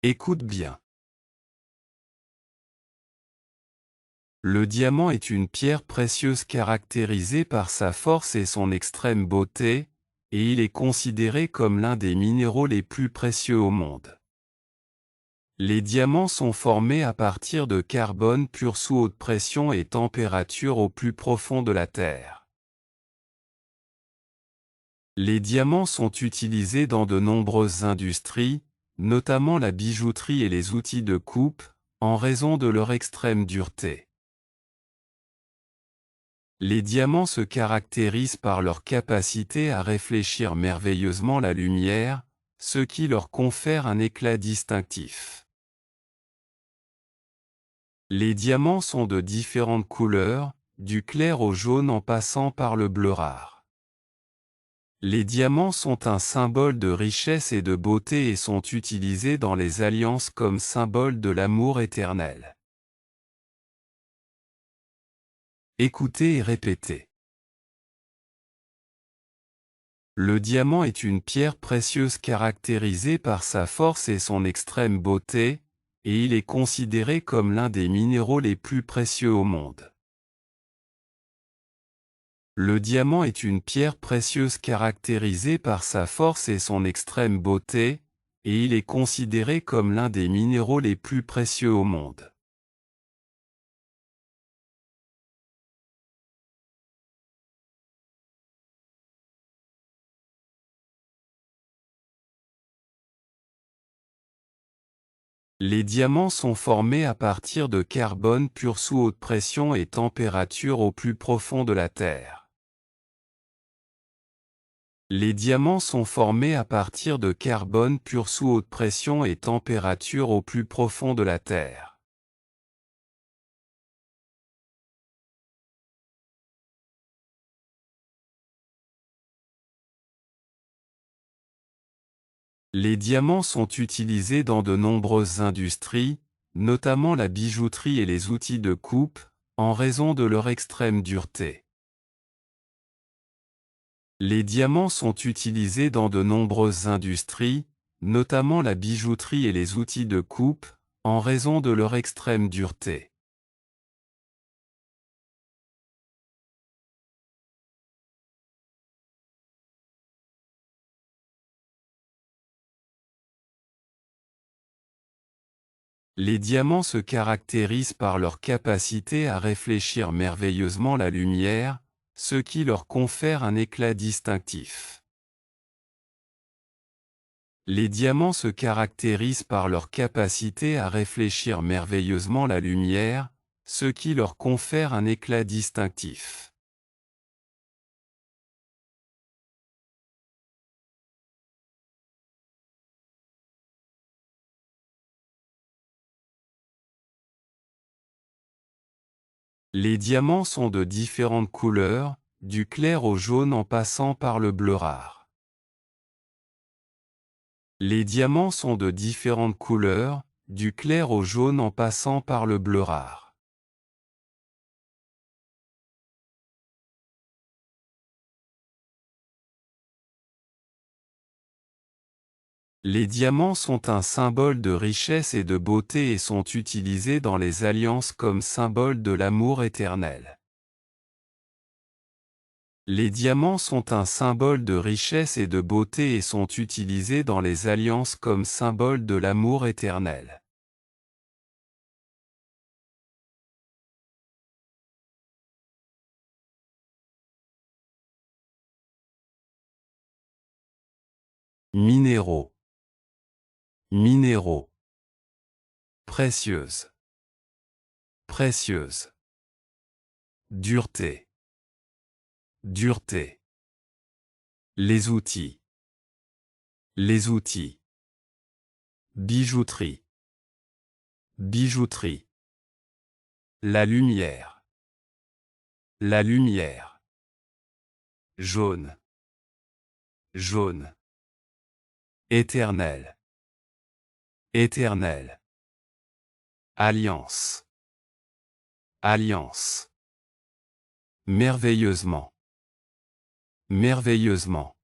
Écoute bien. Le diamant est une pierre précieuse caractérisée par sa force et son extrême beauté, et il est considéré comme l'un des minéraux les plus précieux au monde. Les diamants sont formés à partir de carbone pur sous haute pression et température au plus profond de la Terre. Les diamants sont utilisés dans de nombreuses industries, notamment la bijouterie et les outils de coupe, en raison de leur extrême dureté. Les diamants se caractérisent par leur capacité à réfléchir merveilleusement la lumière, ce qui leur confère un éclat distinctif. Les diamants sont de différentes couleurs, du clair au jaune en passant par le bleu rare. Les diamants sont un symbole de richesse et de beauté et sont utilisés dans les alliances comme symbole de l'amour éternel. Écoutez et répétez. Le diamant est une pierre précieuse caractérisée par sa force et son extrême beauté, et il est considéré comme l'un des minéraux les plus précieux au monde. Le diamant est une pierre précieuse caractérisée par sa force et son extrême beauté, et il est considéré comme l'un des minéraux les plus précieux au monde. Les diamants sont formés à partir de carbone pur sous haute pression et température au plus profond de la Terre. Les diamants sont formés à partir de carbone pur sous haute pression et température au plus profond de la Terre. Les diamants sont utilisés dans de nombreuses industries, notamment la bijouterie et les outils de coupe, en raison de leur extrême dureté. Les diamants sont utilisés dans de nombreuses industries, notamment la bijouterie et les outils de coupe, en raison de leur extrême dureté. Les diamants se caractérisent par leur capacité à réfléchir merveilleusement la lumière, ce qui leur confère un éclat distinctif. Les diamants se caractérisent par leur capacité à réfléchir merveilleusement la lumière, ce qui leur confère un éclat distinctif. Les diamants sont de différentes couleurs, du clair au jaune en passant par le bleu rare. Les diamants sont de différentes couleurs, du clair au jaune en passant par le bleu rare. Les diamants sont un symbole de richesse et de beauté et sont utilisés dans les alliances comme symbole de l'amour éternel. Les diamants sont un symbole de richesse et de beauté et sont utilisés dans les alliances comme symbole de l'amour éternel. Minéraux. Minéraux. Précieuse. Précieuse. Dureté. Dureté. Les outils. Les outils. Bijouterie. Bijouterie. La lumière. La lumière. Jaune. Jaune. Éternel. Éternel. Alliance. Alliance. Merveilleusement. Merveilleusement.